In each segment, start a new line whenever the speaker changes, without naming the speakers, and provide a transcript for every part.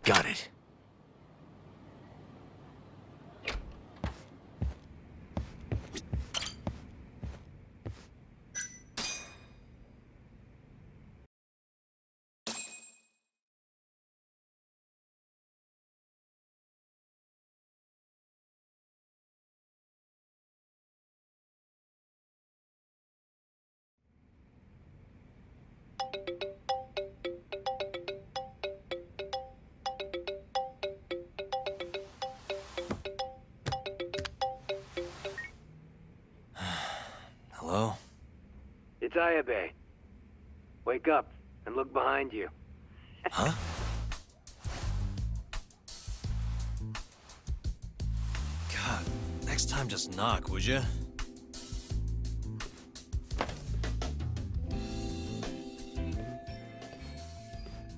Got it. Hello?
It's Ayabe. Wake up and look behind you.
Huh? God, next time just knock, would ya?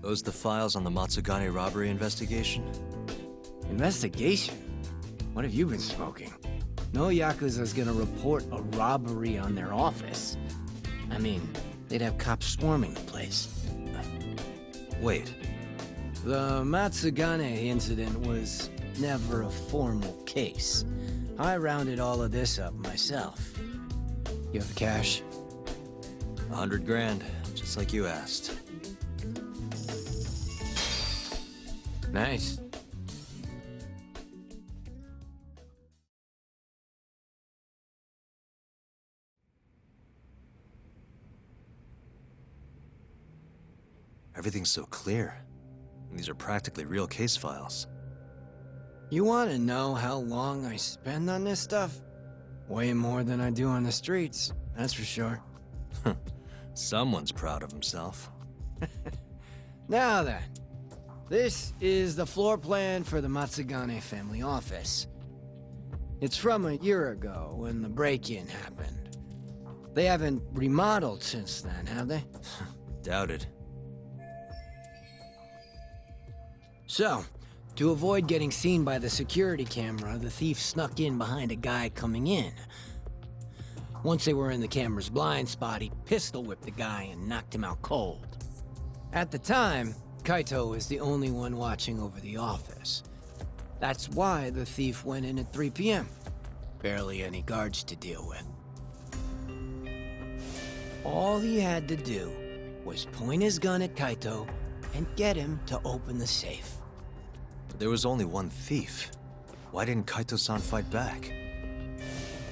Those the files on the Matsugane robbery investigation?
Investigation? What have you been smoking? No Yakuza's gonna report a robbery on their office. I mean, they'd have cops swarming the place.
Wait.
The Matsugane incident was never a formal case. I rounded all of this up myself. You have the cash?
100 grand, just like you asked.
Nice.
Everything's so clear. These are practically real case files.
You want to know how long I spend on this stuff? Way more than I do on the streets, that's for sure.
Someone's proud of himself.
Now then, this is the floor plan for the Matsugane family office. It's from a year ago when the break-in happened. They haven't remodeled since then, have they?
Doubted.
So, to avoid getting seen by the security camera, the thief snuck in behind a guy coming in. Once they were in the camera's blind spot, he pistol-whipped the guy and knocked him out cold. At the time, Kaito was the only one watching over the office. That's why the thief went in at 3 p.m. Barely any guards to deal with. All he had to do was point his gun at Kaito and get him to open the safe.
But there was only one thief. Why didn't Kaito-san fight back?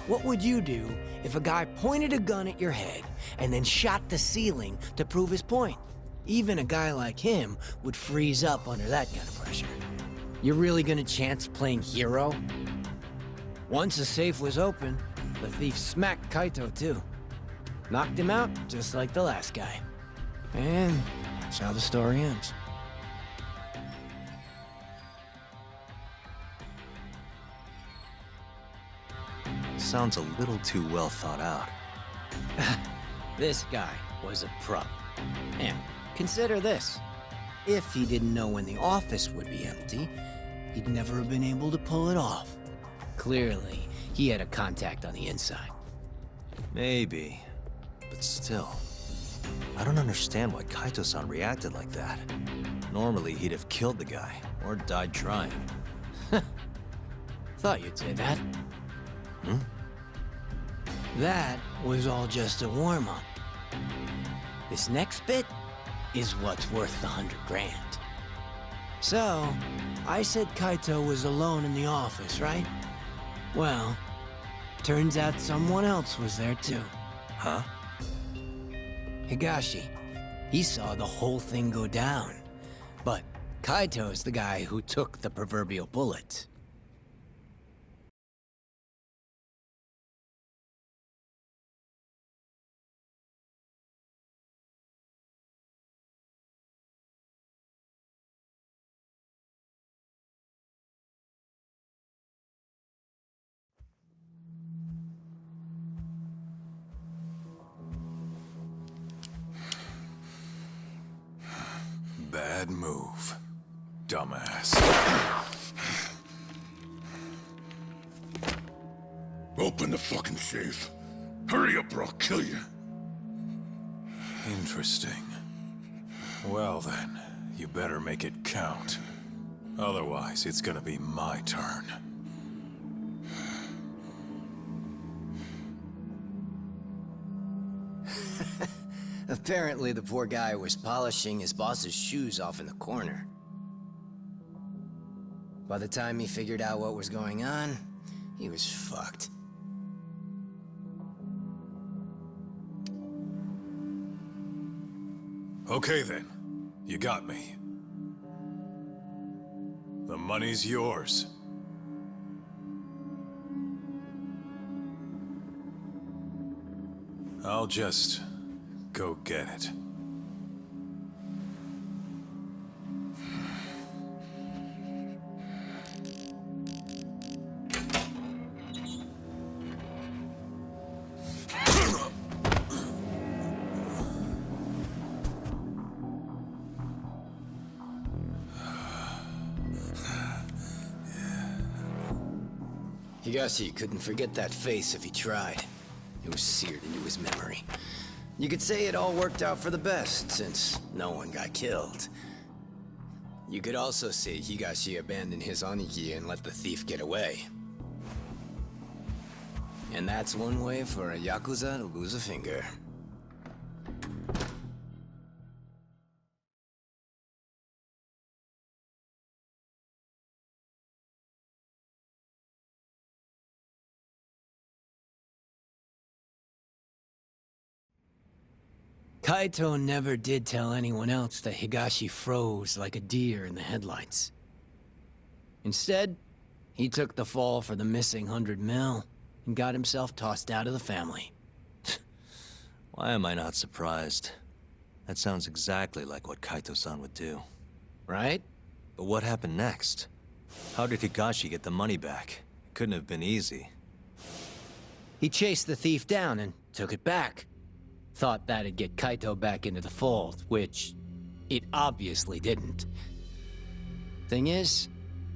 What would you do if a guy pointed a gun at your head and then shot the ceiling to prove his point? Even a guy like him would freeze up under that kind of pressure. You're really gonna chance playing hero? Once the safe was open, the thief smacked Kaito too. Knocked him out just like the last guy. And that's how the story ends.
Sounds a little too well thought out.
This guy was a pro. And consider this. If he didn't know when the office would be empty, he'd never have been able to pull it off. Clearly, he had a contact on the inside.
Maybe. But still. I don't understand why Kaito-san reacted like that. Normally, he'd have killed the guy, or died trying.
Thought you'd say that. That was all just a warm-up. This next bit is what's worth the 100 grand. So, I said Kaito was alone in the office, right? Well, turns out someone else was there too.
Huh?
Higashi. He saw the whole thing go down. But Kaito's the guy who took the proverbial bullet.
Bad move, dumbass.
Open the fucking safe. Hurry up or I'll kill you.
Interesting. Well then, you better make it count. Otherwise, it's gonna be my turn.
Apparently, the poor guy was polishing his boss's shoes off in the corner. By the time he figured out what was going on, he was fucked.
Okay then, you got me. The money's yours. I'll just go get it.
Higashi couldn't forget that face if he tried. It was seared into his memory. You could say it all worked out for the best, since no one got killed. You could also say Higashi abandoned his Oniki and let the thief get away. And that's one way for a Yakuza to lose a finger. Kaito never did tell anyone else that Higashi froze like a deer in the headlights. Instead, he took the fall for the missing 100 mil and got himself tossed out of the family.
Why am I not surprised? That sounds exactly like what Kaito-san would do.
Right?
But what happened next? How did Higashi get the money back? It couldn't have been easy.
He chased the thief down and took it back. Thought that'd get Kaito back into the fold, which it obviously didn't. Thing is,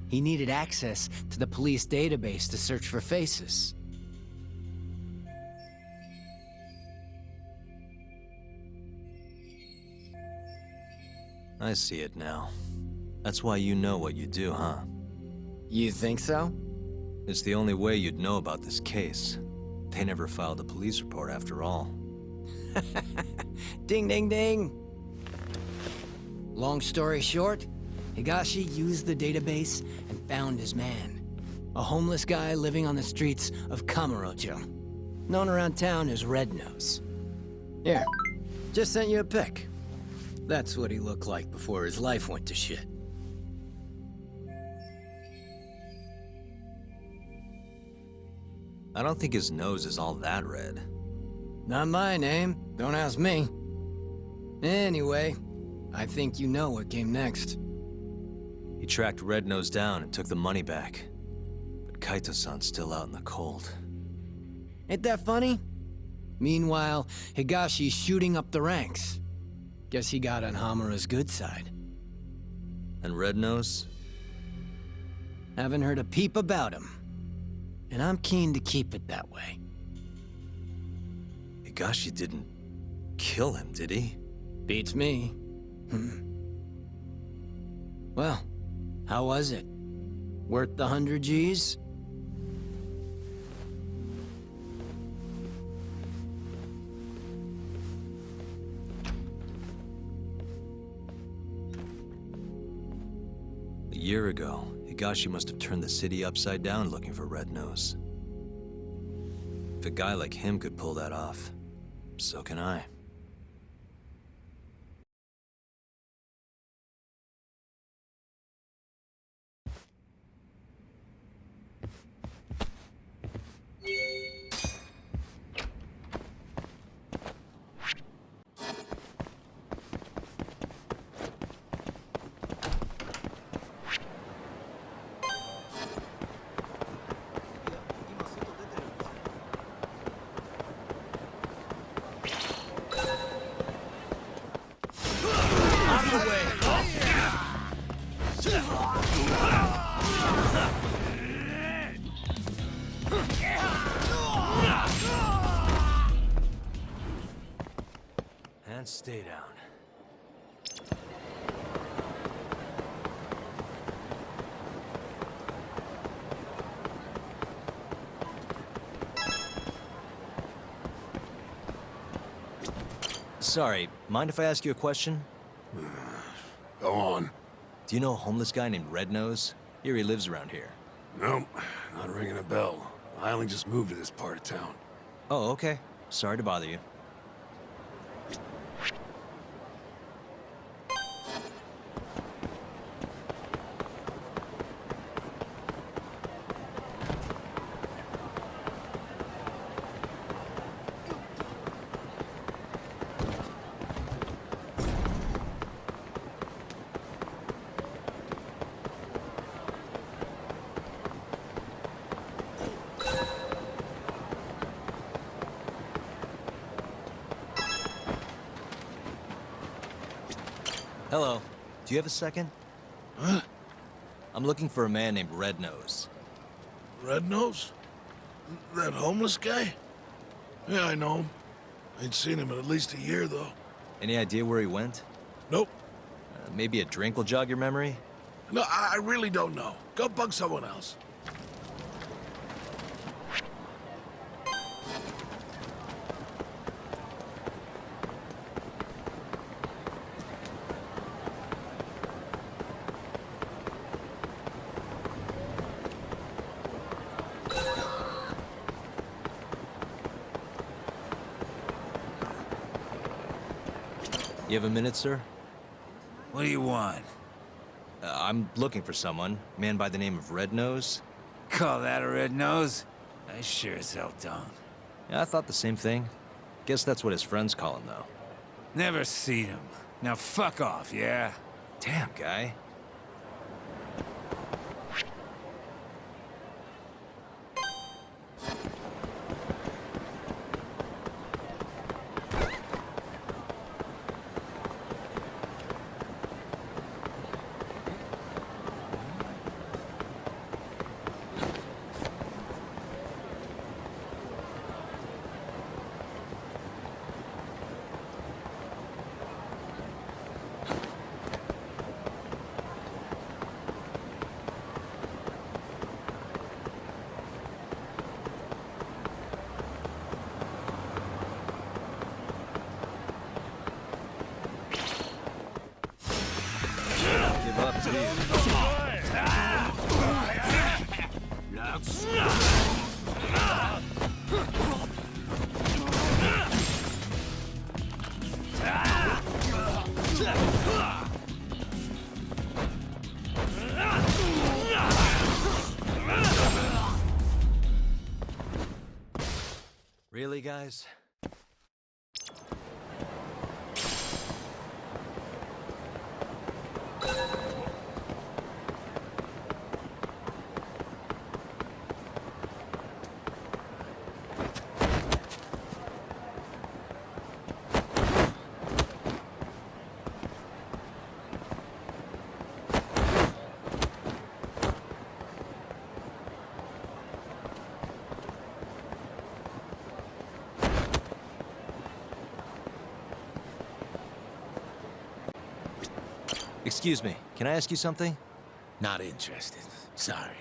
he needed access to the police database to search for faces.
I see it now. That's why you know what you do, huh?
You think so?
It's the only way you'd know about this case. They never filed a police report after all.
Ding, ding, ding. Long story short, Higashi used the database and found his man. A homeless guy living on the streets of Kamurocho. Known around town as Red Nose. Here, just sent you a pic. That's what he looked like before his life went to shit.
I don't think his nose is all that red.
Not my name. Don't ask me. Anyway, I think you know what came next.
He tracked Red Nose down and took the money back. But Kaito-san's still out in the cold.
Ain't that funny? Meanwhile, Higashi's shooting up the ranks. Guess he got on Hamura's good side.
And Red Nose?
Haven't heard a peep about him. And I'm keen to keep it that way.
Higashi didn't kill him, did he?
Beats me. Well, how was it? Worth the 100 G's?
A year ago, Higashi must have turned the city upside down looking for Red Nose. If a guy like him could pull that off, so can I. And stay down. Sorry, mind if I ask you a question?
Go on.
Do you know a homeless guy named Red Nose? Here he lives around here.
Nope, not ringing a bell. I only just moved to this part of town.
Oh, okay. Sorry to bother you. Hello. Do you have a second?
Huh?
I'm looking for a man named Red Nose.
Red Nose? That homeless guy? Yeah, I know him. Ain't seen him in at least a year, though.
Any idea where he went?
Nope.
Maybe a drink will jog your memory?
No, I really don't know. Go bug someone else.
You have a minute, sir?
What do you want?
I'm looking for someone. A man by the name of Red Nose.
Call that a red nose? I sure as hell don't.
Yeah, I thought the same thing. Guess that's what his friends call him, though.
Never seen him. Now fuck off, yeah?
Damn, guy. Give up, Really, guys? Excuse me, can I ask you something?
Not interested. Sorry.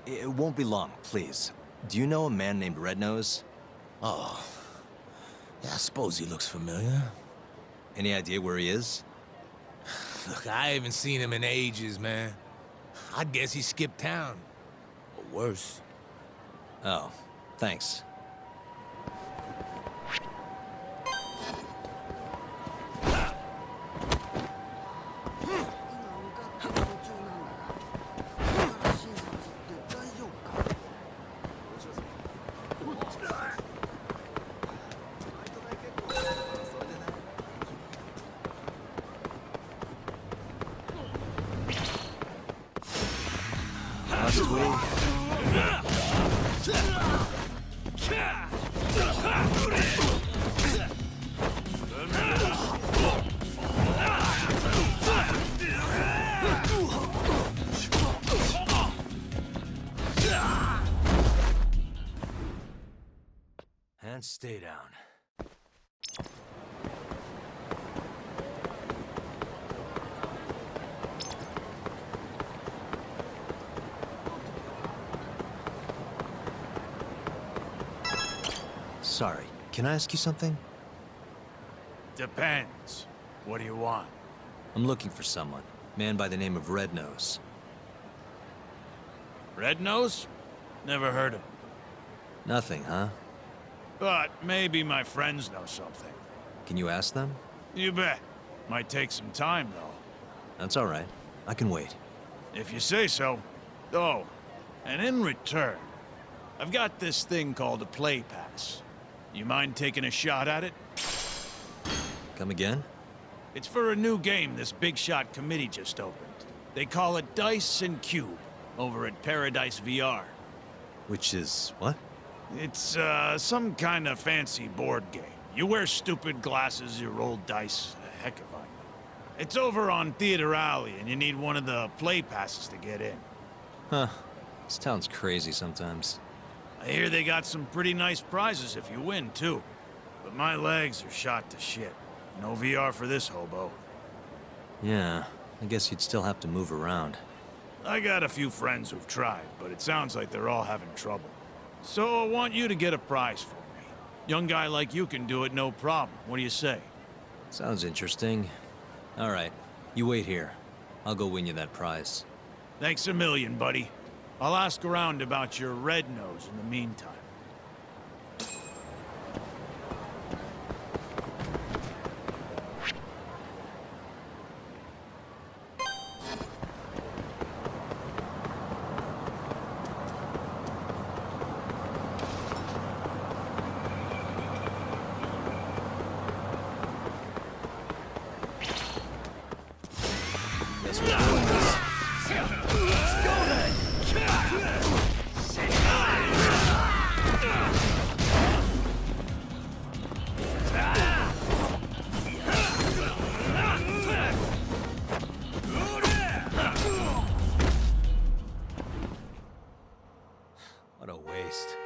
It won't be long, please. Do you know a man named Red Nose?
Oh. Yeah, I suppose he looks familiar.
Any idea where he is?
Look, I haven't seen him in ages, man. I'd guess he skipped town. Or worse.
Oh, thanks. And stay down. Sorry, can I ask you something?
Depends. What do you want?
I'm looking for someone. Man by the name of Red Nose.
Red Nose? Never heard of him.
Nothing, huh?
But maybe my friends know something.
Can you ask them?
You bet. Might take some time, though.
That's all right. I can wait.
If you say so. Oh, and in return, I've got this thing called a play pass. You mind taking a shot at it?
Come again?
It's for a new game this big shot committee just opened. They call it Dice and Cube, over at Paradise VR.
Which is what?
It's, some kind of fancy board game. You wear stupid glasses, you roll dice. Heck if I know. It's over on Theater Alley, and you need one of the play passes to get in.
Huh. This town's crazy sometimes.
I hear they got some pretty nice prizes if you win, too. But my legs are shot to shit. No VR for this hobo.
Yeah, I guess you'd still have to move around.
I got a few friends who've tried, but it sounds like they're all having trouble. So I want you to get a prize for me. Young guy like you can do it, no problem. What do you say?
Sounds interesting. All right, you wait here. I'll go win you that prize.
Thanks a million, buddy. I'll ask around about your Red Nose in the meantime.
Guess we're doing this. What a waste.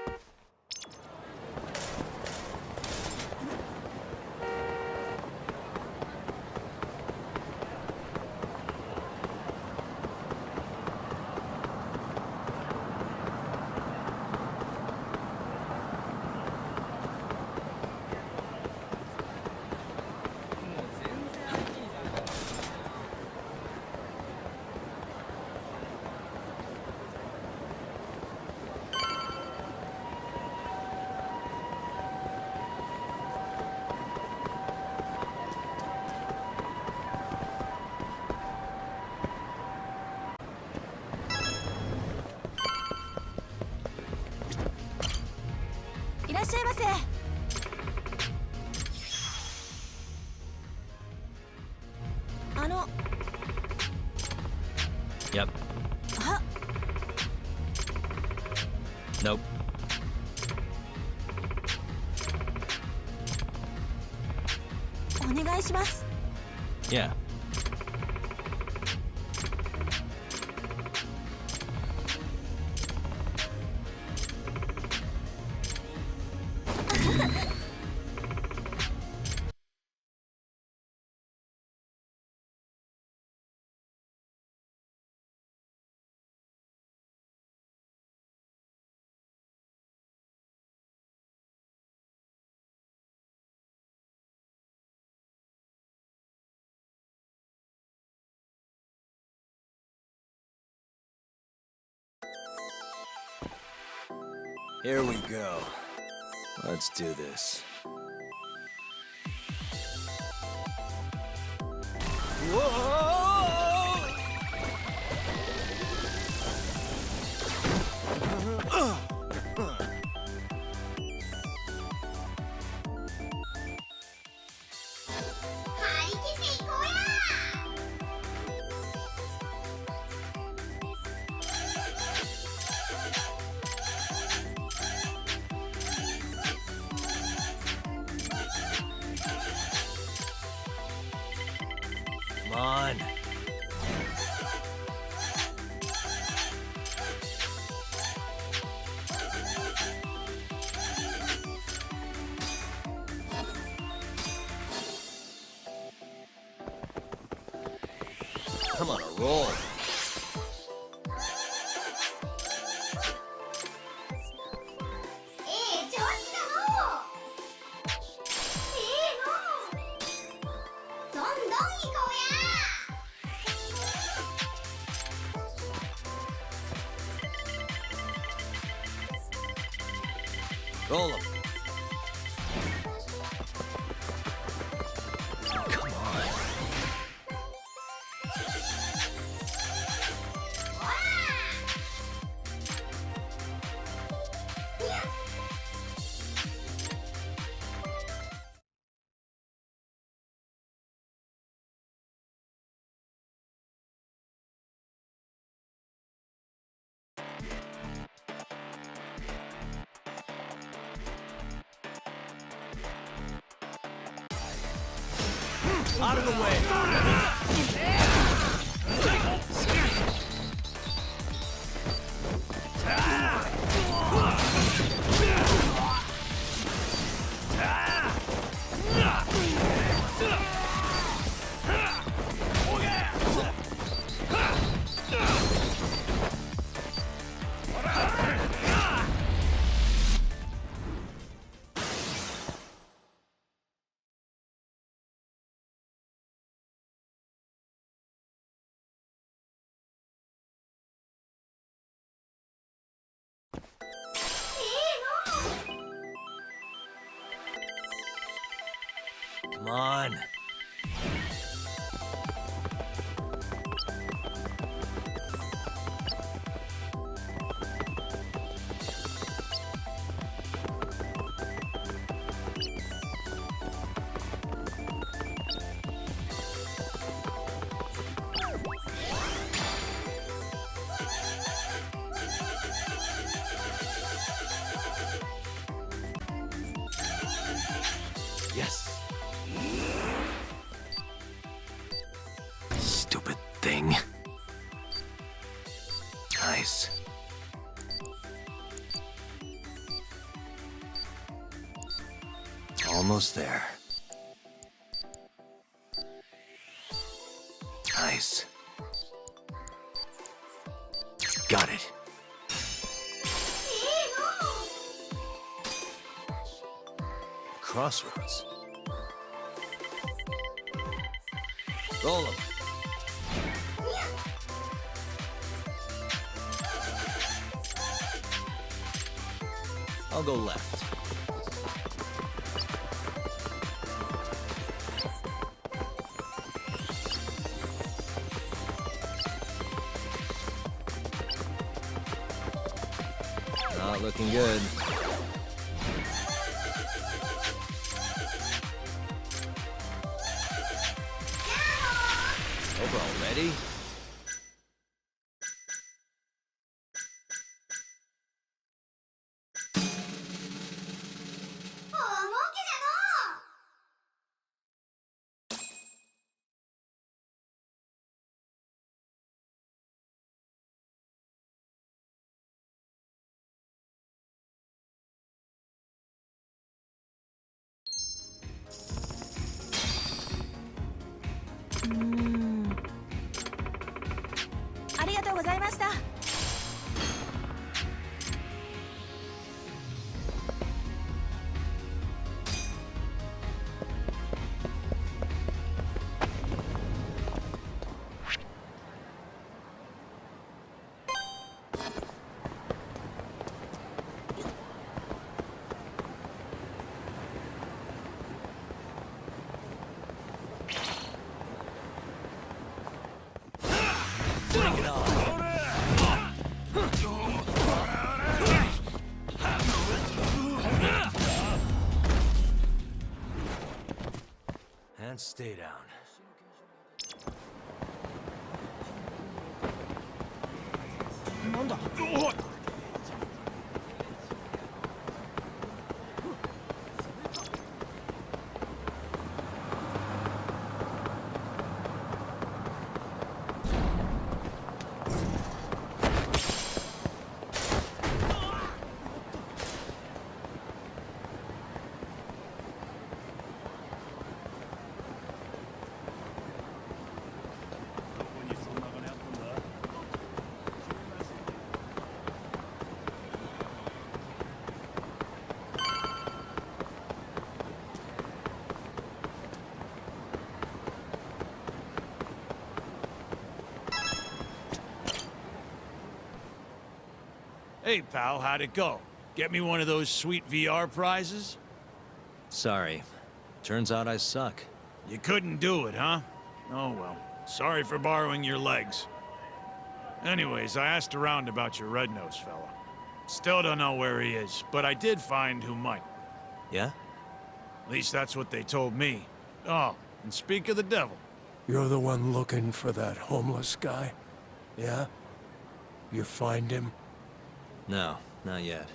Yep. Nope. Yeah. Here we go. Let's do this. Come on. I'm on a roll. Roll him. Come on. Out of the way! Come on. Yes. Stupid thing. Nice. Almost there. Nice. Got it. Crossroads. Roll him. I'll go left. Not looking good. Overall, ready? Bring it on. And stay down.
Hey, pal, how'd it go? Get me one of those sweet VR prizes?
Sorry. Turns out I suck.
You couldn't do it, huh? Oh well. Sorry for borrowing your legs. Anyways, I asked around about your red-nosed fella. Still don't know where he is, but I did find who might.
Yeah?
At least that's what they told me. Oh, and speak of the devil.
You're the one looking for that homeless guy? Yeah? You find him?
No, not yet.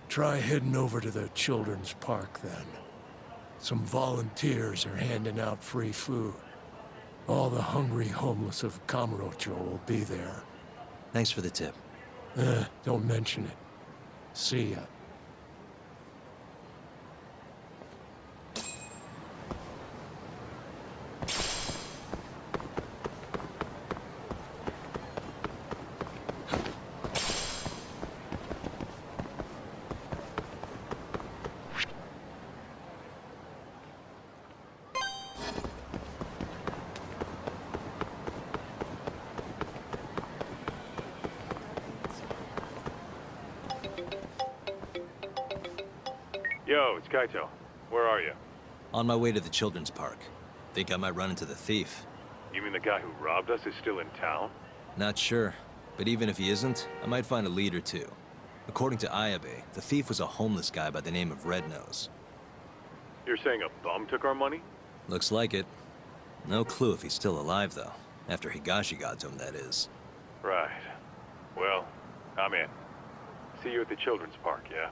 Try heading over to the children's park then. Some volunteers are handing out free food. All the hungry homeless of Kamurocho will be there.
Thanks for the tip.
Don't mention it. See ya.
Yo, it's Kaito. Where are you?
On my way to the children's park. Think I might run into the thief.
You mean the guy who robbed us is still in town?
Not sure, but even if he isn't, I might find a lead or two. According to Ayabe, the thief was a homeless guy by the name of Red Nose.
You're saying a bum took our money?
Looks like it. No clue if he's still alive, though. After Higashi got to him, that is.
Right. Well, I'm in. See you at the children's park, yeah?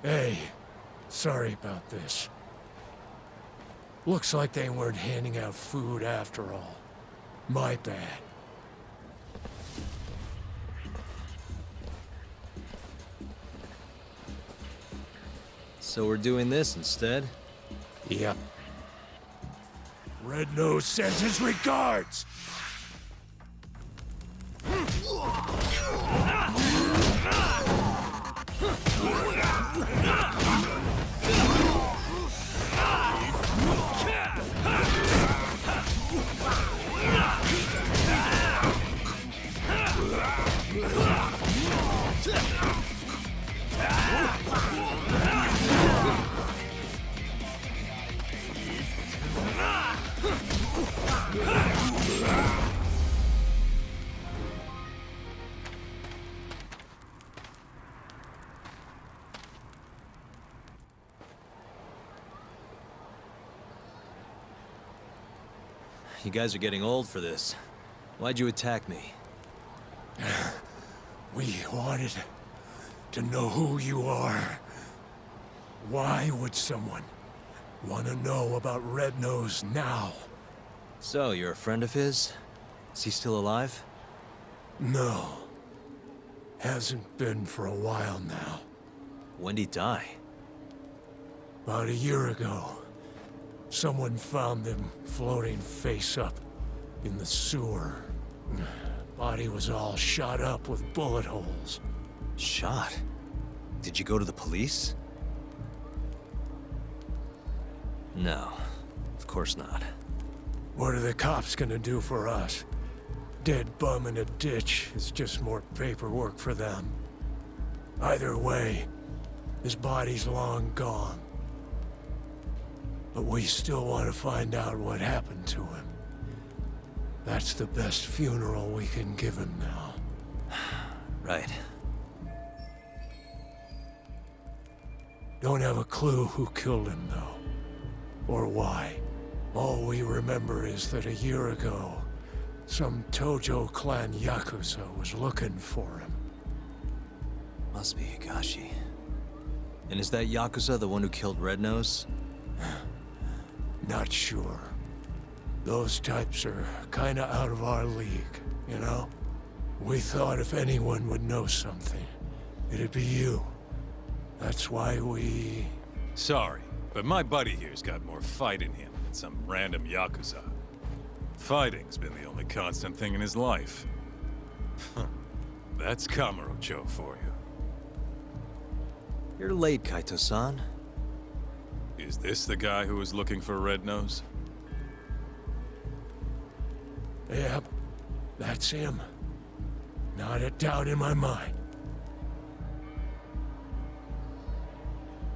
Hey, sorry about this. Looks like they weren't handing out food after all. My bad.
So we're doing this instead?
Yep. Red Nose sends his regards!
You guys are getting old for this. Why'd you attack me?
We wanted to know who you are. Why would someone want to know about Red Nose now?
So, you're a friend of his? Is he still alive?
No. Hasn't been for a while now.
When'd he die?
About a year ago. Someone found him floating face up in the sewer. Body was all shot up with bullet holes.
Shot? Did you go to the police? No, of course not.
What are the cops gonna do for us? Dead bum in a ditch is just more paperwork for them. Either way, His body's long gone. But we still want to find out what happened to him. That's the best funeral we can give him now.
Right.
Don't have a clue who killed him, though. Or why. All we remember is that a year ago, some Tojo clan Yakuza was looking for him.
Must be Higashi. And is that Yakuza the one who killed Red Nose?
Not sure. Those types are kinda out of our league, you know? We thought if anyone would know something, it'd be you. That's why we...
Sorry, but my buddy here's got more fight in him than some random Yakuza. Fighting's been the only constant thing in his life. That's Kamurocho for you.
You're late, Kaito-san.
Is this the guy who was looking for Red Nose?
Yep, that's him. Not a doubt in my mind.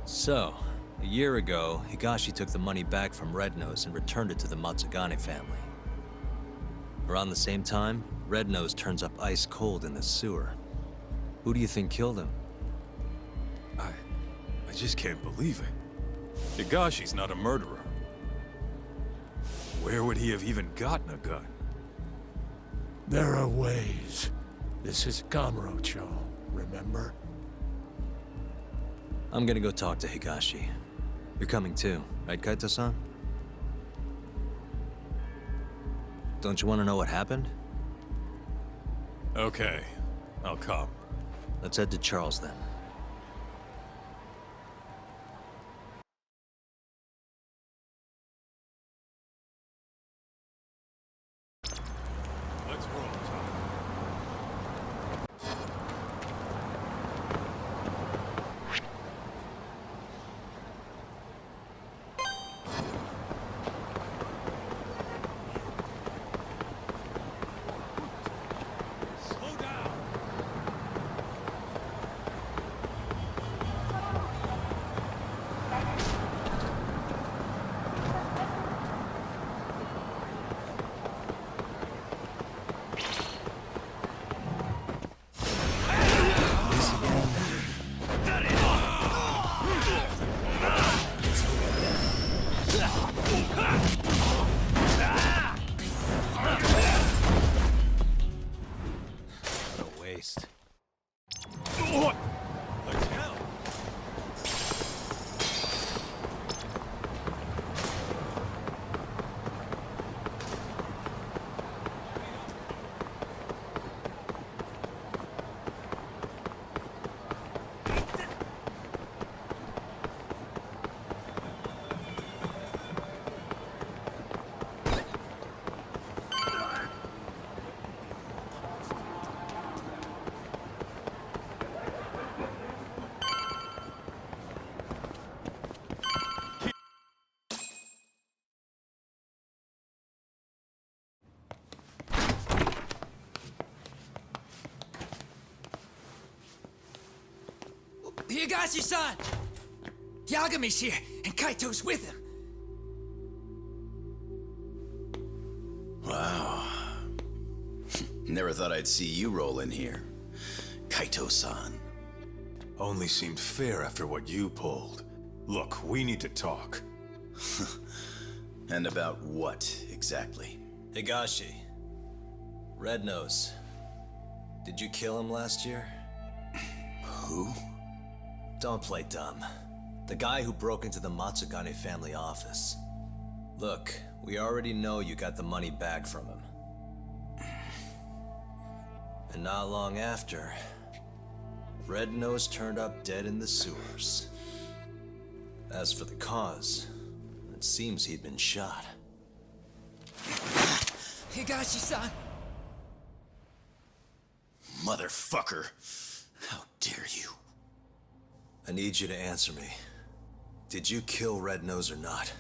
So, a year ago, Higashi took the money back from Red Nose and returned it to the Matsugane family. Around the same time, Red Nose turns up ice cold in the sewer. Who do you think killed him?
I just can't believe it. Higashi's not a murderer. Where would he have even gotten a gun?
There are ways. This is Kamurocho, remember?
I'm gonna go talk to Higashi. You're coming too, right, Kaito-san? Don't you want to know what happened?
Okay, I'll come.
Let's head to Charles then.
Let's roll, Tom.
Slow down.
What a waste.
What the hell?
Higashi-san! Yagami's here, and Kaito's with him.
Wow. Never thought I'd see you roll in here. Kaito-san.
Only seemed fair after what you pulled. Look, we need to talk.
And about what, exactly?
Higashi. Red Nose. Did you kill him last year?
Who?
Don't play dumb. The guy who broke into the Matsugane family office. Look, we already know you got the money back from him. And not long after, Red Nose turned up dead in the sewers. As for the cause, it seems he'd been shot.
Higashi-san!
Motherfucker. How dare you?
I need you to answer me. Did you kill Red Nose or not?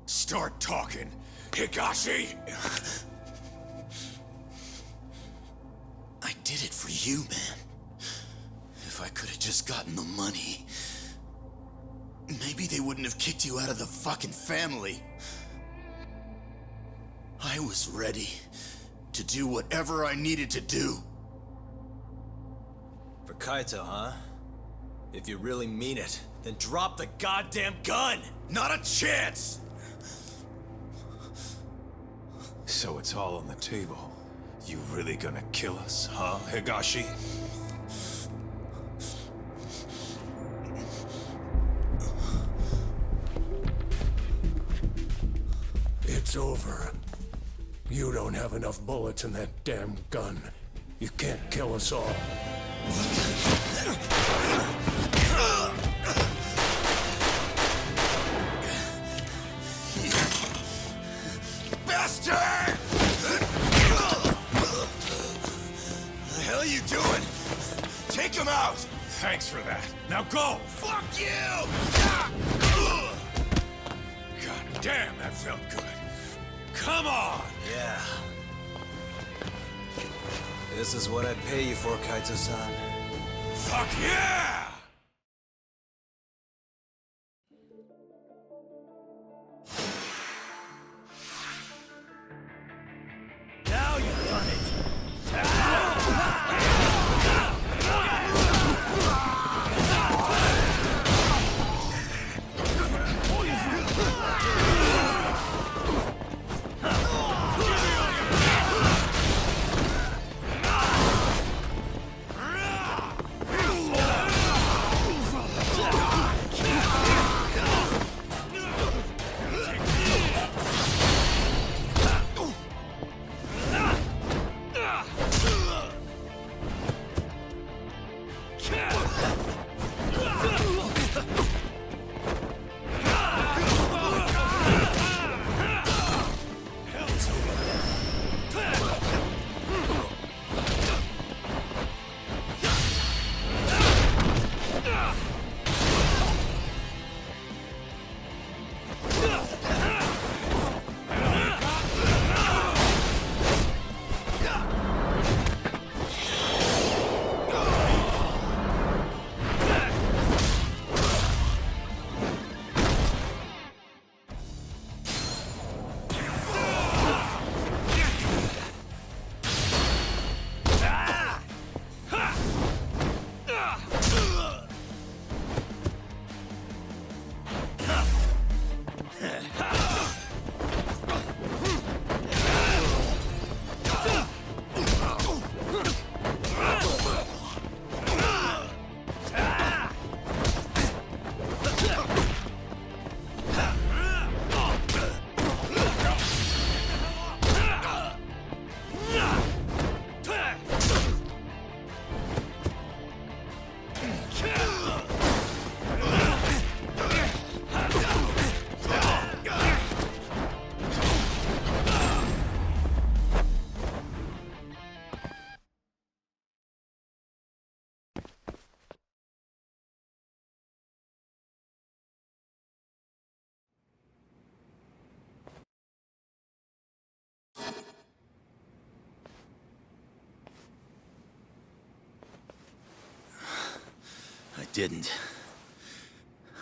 Start talking, Higashi!
I did it for you, man. If I could have just gotten the money, maybe they wouldn't have kicked you out of the fucking family. I was ready to do whatever I needed to do.
For Kaito, huh? If you really mean it, then drop the goddamn gun!
Not a chance!
So it's all on the table. You really gonna kill us, huh, Higashi?
It's over. You don't have enough bullets in that damn gun. You can't kill us all.
Bastard! What the hell are you doing? Take him out!
Thanks for that. Now go!
Fuck you!
God damn, that felt good. Come on!
Yeah. This is what I'd pay you for, Kaito-san.
Fuck yeah!
Now you've done it!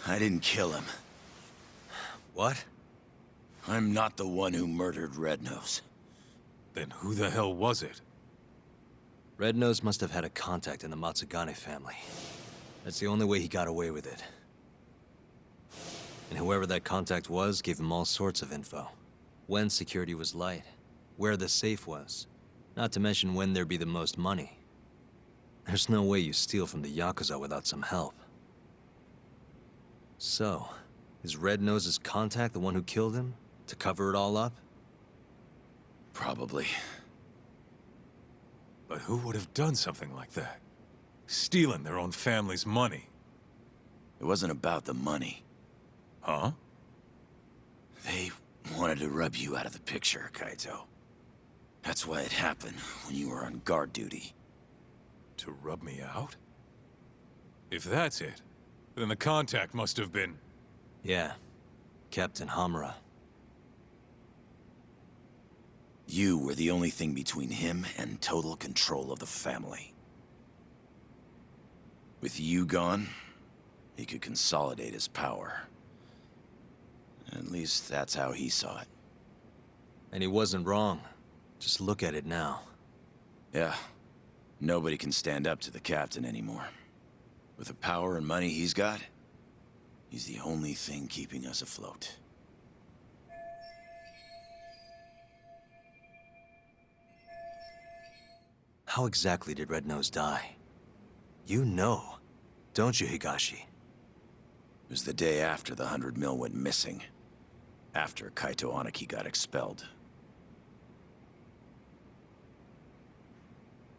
I didn't kill him.
What?
I'm not the one who murdered Red Nose.
Then who the hell was it?
Red Nose must have had a contact in the Matsugane family. That's the only way he got away with it. And whoever that contact was gave him all sorts of info. When security was light, where the safe was, not to mention when there'd be the most money. There's no way you steal from the Yakuza without some help. So, is Red Nose's contact the one who killed him? To cover it all up?
Probably.
But who would have done something like that? Stealing their own family's money.
It wasn't about the money.
Huh?
They wanted to rub you out of the picture, Kaito. That's why it happened when you were on guard duty.
To rub me out? If that's it, then the contact must have been...
Yeah. Captain Hamura.
You were the only thing between him and total control of the family. With you gone, he could consolidate his power. At least that's how he saw it.
And he wasn't wrong. Just look at it now.
Yeah. Nobody can stand up to the captain anymore. With the power and money he's got, he's the only thing keeping us afloat.
How exactly did Red Nose die? You know, don't you, Higashi?
It was the day after the 100 mil went missing. After Kaito Aniki got expelled.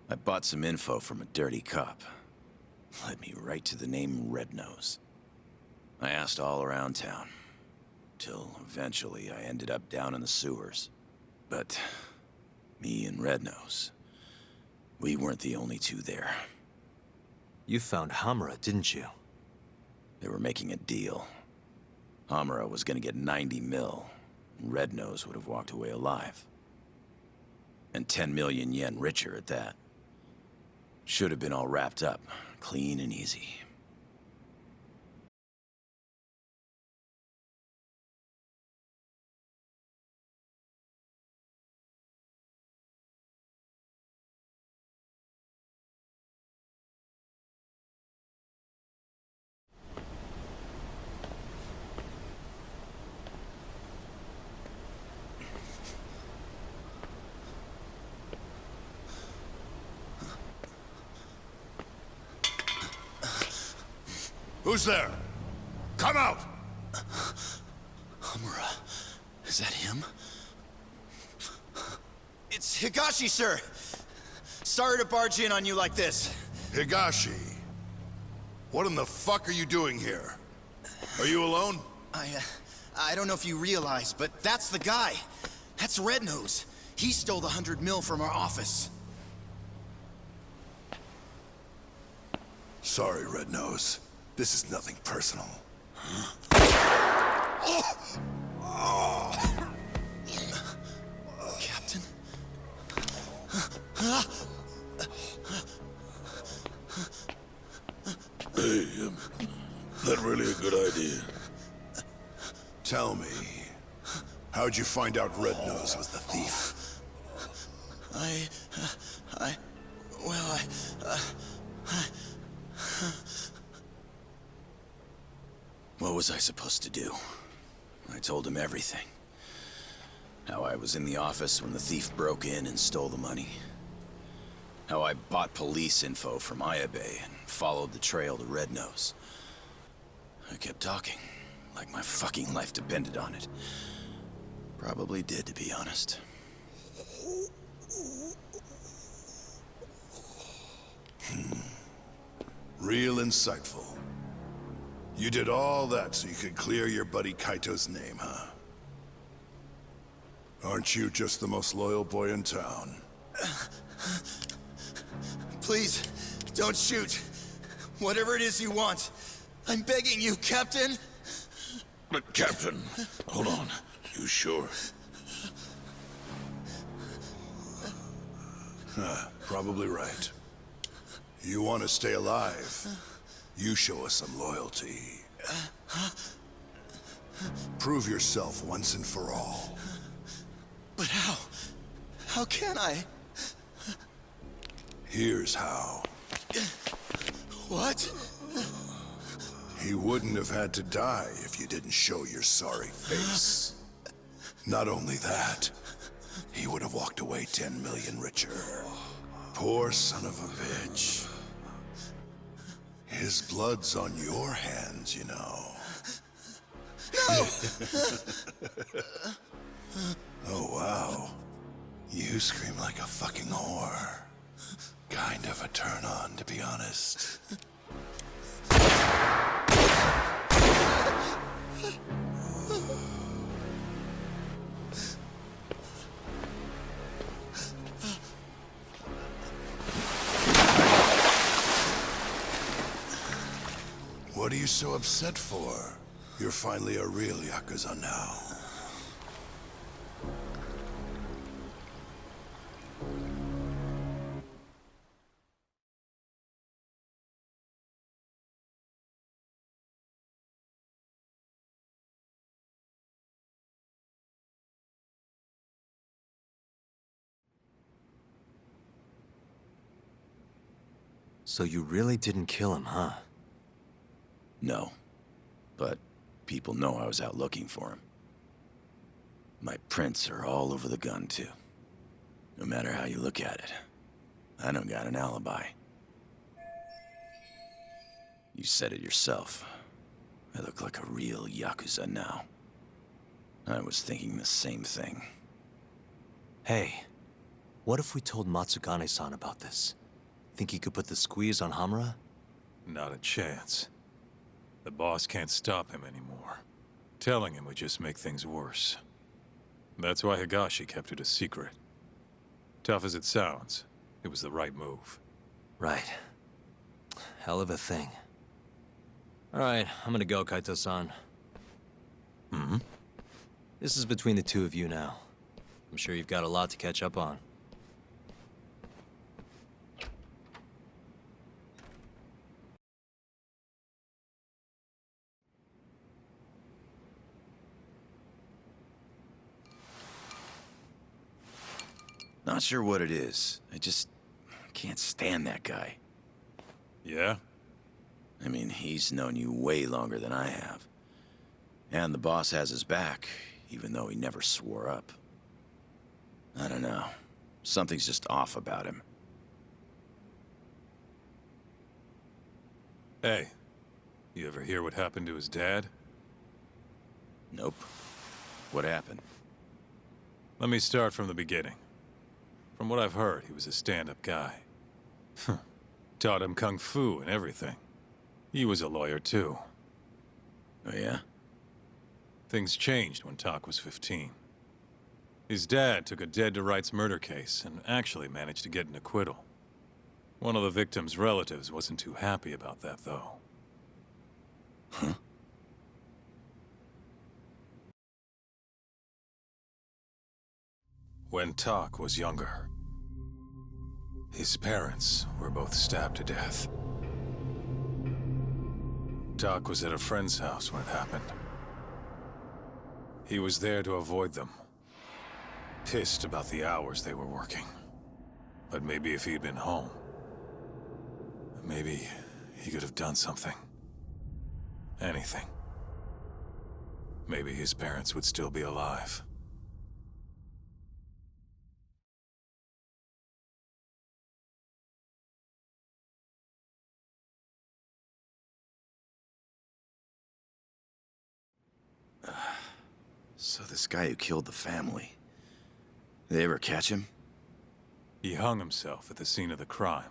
I bought some info from a dirty cop. Led me right to the name Red Nose. I asked all around town. Till eventually I ended up down in the sewers. But me and Red Nose, we weren't the only two there.
You found Hamura, didn't you?
They were making a deal. Hamura was gonna get 90 mil. Red Nose would have walked away alive. And 10 million yen richer at that. Should have been all wrapped up, clean and easy.
Who's there? Come out!
Hamura, is that him? It's Higashi, sir! Sorry to barge in on you like this.
Higashi. What in the fuck are you doing here? Are you alone?
I don't know if you realize, but that's the guy. That's Red Nose. He stole the 100 mil from our office.
Sorry, Red Nose. This is nothing personal.
Captain?
Hey, that really a good idea? Tell me, how'd you find out Red Nose was the thief?
What was I supposed to do? I told him everything. How I was in the office when the thief broke in and stole the money. How I bought police info from Ayabe and followed the trail to Red Nose. I kept talking, like my fucking life depended on it. Probably did, to be honest.
Real insightful. You did all that so you could clear your buddy Kaito's name, huh? Aren't you just the most loyal boy in town?
Please, don't shoot. Whatever it is you want. I'm begging you, Captain.
But Captain, hold on. You sure? Probably right. You want to stay alive? You show us some loyalty. Prove yourself once and for all.
But how? How can I?
Here's how.
What?
He wouldn't have had to die if you didn't show your sorry face. Not only that, he would have walked away 10 million richer. Poor son of a bitch. His blood's on your hands, you know.
No!
Oh, wow. You scream like a fucking whore. Kind of a turn on, to be honest. What are you so upset for? You're finally a real Yakuza now.
So you really didn't kill him, huh?
No. But people know I was out looking for him. My prints are all over the gun, too. No matter how you look at it, I don't got an alibi. You said it yourself. I look like a real Yakuza now. I was thinking the same thing.
Hey, what if we told Matsugane-san about this? Think he could put the squeeze on Hamura?
Not a chance. The boss can't stop him anymore. Telling him would just make things worse. That's why Higashi kept it a secret. Tough as it sounds, it was the right move.
Right. Hell of a thing. Alright, I'm gonna go, Kaito-san.
Hmm?
This is between the two of you now. I'm sure you've got a lot to catch up on.
Not sure what it is. I just can't stand that guy.
Yeah?
I mean, he's known you way longer than I have. And the boss has his back, even though he never swore up. I don't know. Something's just off about him.
Hey, you ever hear what happened to his dad?
Nope. What happened?
Let me start from the beginning. From what I've heard, he was a stand-up guy. Taught him kung fu and everything. He was a lawyer, too.
Oh, yeah?
Things changed when Tak was 15. His dad took a dead-to-rights murder case and actually managed to get an acquittal. One of the victim's relatives wasn't too happy about that, though.
Huh?
When Tak was younger, his parents were both stabbed to death. Tak was at a friend's house when it happened. He was there to avoid them. Pissed about the hours they were working. But maybe if he'd been home, maybe he could have done something. Anything. Maybe his parents would still be alive.
So this guy who killed the family, they ever catch him?
He hung himself at the scene of the crime.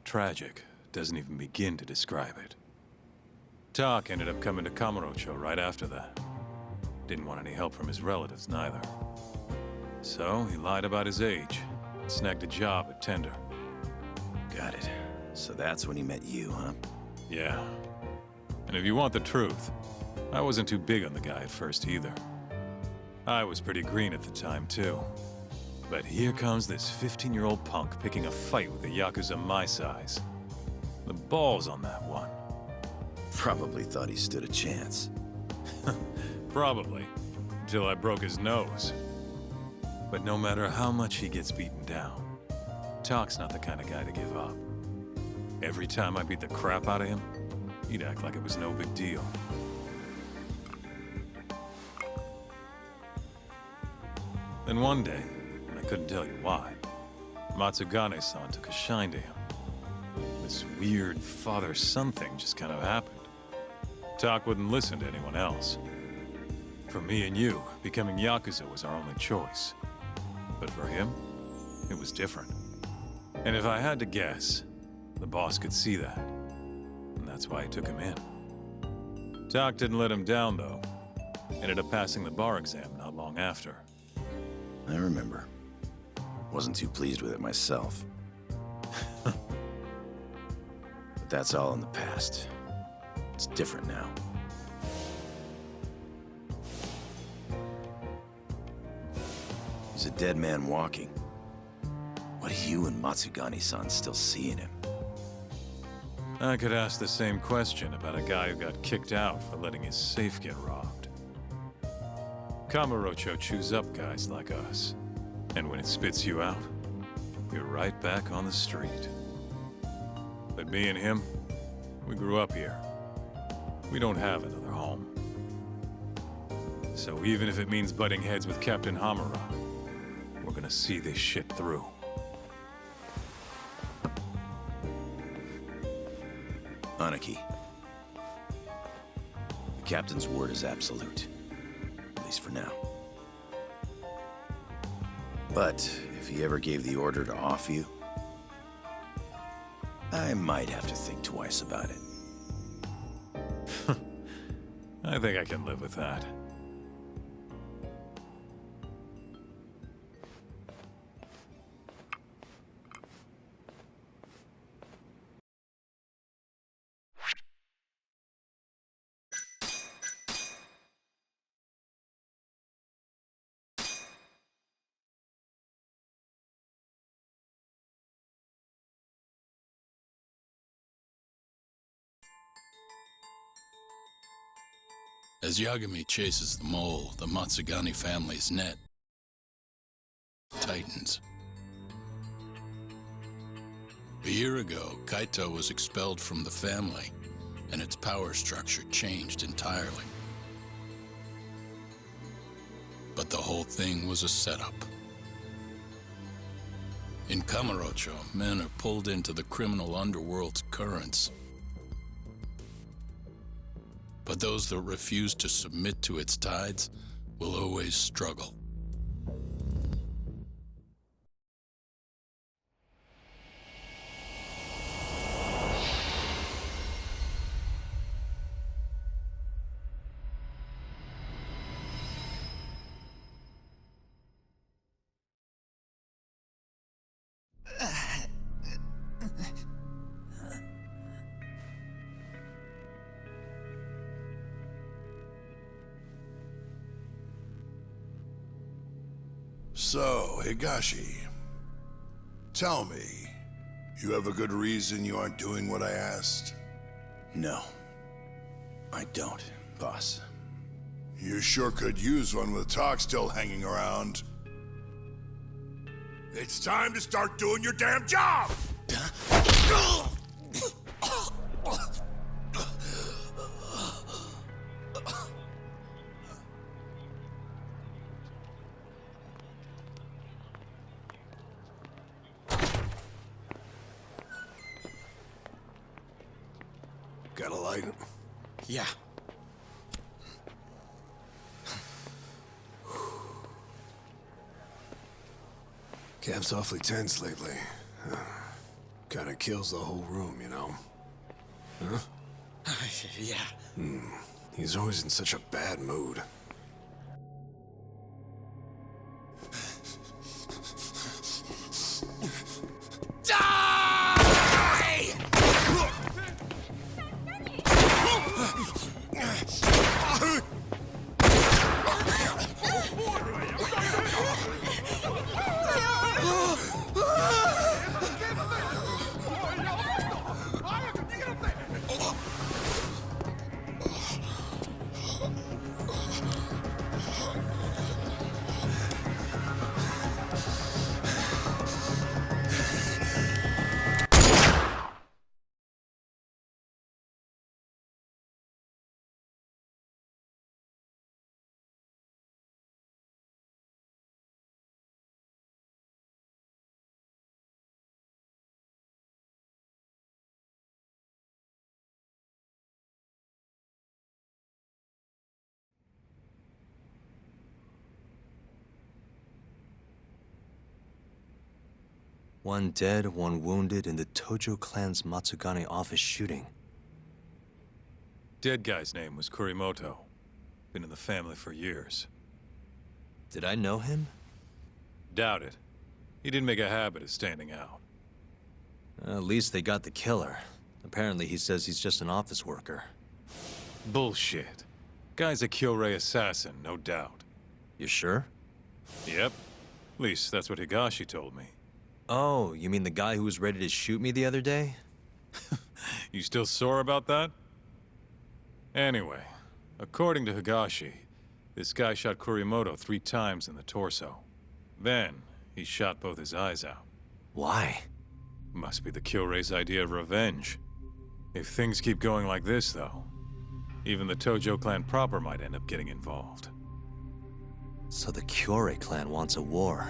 Tragic doesn't even begin to describe it. Tak ended up coming to Kamurocho right after that. Didn't want any help from his relatives, neither. So he lied about his age, and snagged a job at Tender.
Got it. So that's when he met you, huh?
Yeah. And if you want the truth, I wasn't too big on the guy at first either. I was pretty green at the time, too. But here comes this 15-year-old punk picking a fight with a Yakuza my size. The balls on that one.
Probably thought he stood a chance.
Probably. Until I broke his nose. But no matter how much he gets beaten down, Tak's not the kind of guy to give up. Every time I beat the crap out of him, he'd act like it was no big deal. Then one day, and I couldn't tell you why, Matsugane-san took a shine to him. This weird father-son thing just kind of happened. Tak wouldn't listen to anyone else. For me and you, becoming Yakuza was our only choice. But for him, it was different. And if I had to guess, the boss could see that. And that's why he took him in. Tak didn't let him down, though. Ended up passing the bar exam not long after.
I remember. Wasn't too pleased with it myself. But that's all in the past. It's different now. He's a dead man walking. What do you and Matsugane-san still see in him?
I could ask the same question about a guy who got kicked out for letting his safe get robbed. Kamurocho chews up guys like us. And when it spits you out, you're right back on the street. But me and him, we grew up here. We don't have another home. So even if it means butting heads with Captain Hamura, we're gonna see this shit through.
Anaki. The captain's word is absolute. At least for now. But if he ever gave the order to off you, I might have to think twice about it.
I think I can live with that.
As Yagami chases the mole, the Matsugane family's net tightens. A year ago, Kaito was expelled from the family, and its power structure changed entirely. But the whole thing was a setup. In Kamurocho, men are pulled into the criminal underworld's currents. But those that refuse to submit to its tides will always struggle.
So, Higashi, tell me, you have a good reason you aren't doing what I asked?
No, I don't, boss.
You sure could use one with talk still hanging around. It's time to start doing your damn job! Got a light?
Yeah.
Cap's awfully tense lately. Kinda kills the whole room, you know? Huh?
Yeah.
He's always in such a bad mood.
One dead, one wounded in the Tojo clan's Matsugane office shooting.
Dead guy's name was Kurimoto. Been in the family for years.
Did I know him?
Doubt it. He didn't make a habit of standing out.
At least they got the killer. Apparently he says he's just an office worker.
Bullshit. Guy's a Kyorei assassin, no doubt.
You sure?
Yep. At least that's what Higashi told me.
Oh, you mean the guy who was ready to shoot me the other day?
You still sore about that? Anyway, according to Higashi, this guy shot Kurimoto 3 times in the torso. Then, he shot both his eyes out.
Why?
Must be the Kyorei's idea of revenge. If things keep going like this, though, even the Tojo clan proper might end up getting involved.
So the Kyorei clan wants a war.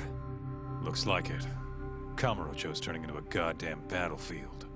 Looks like it. Kamurocho's turning into a goddamn battlefield.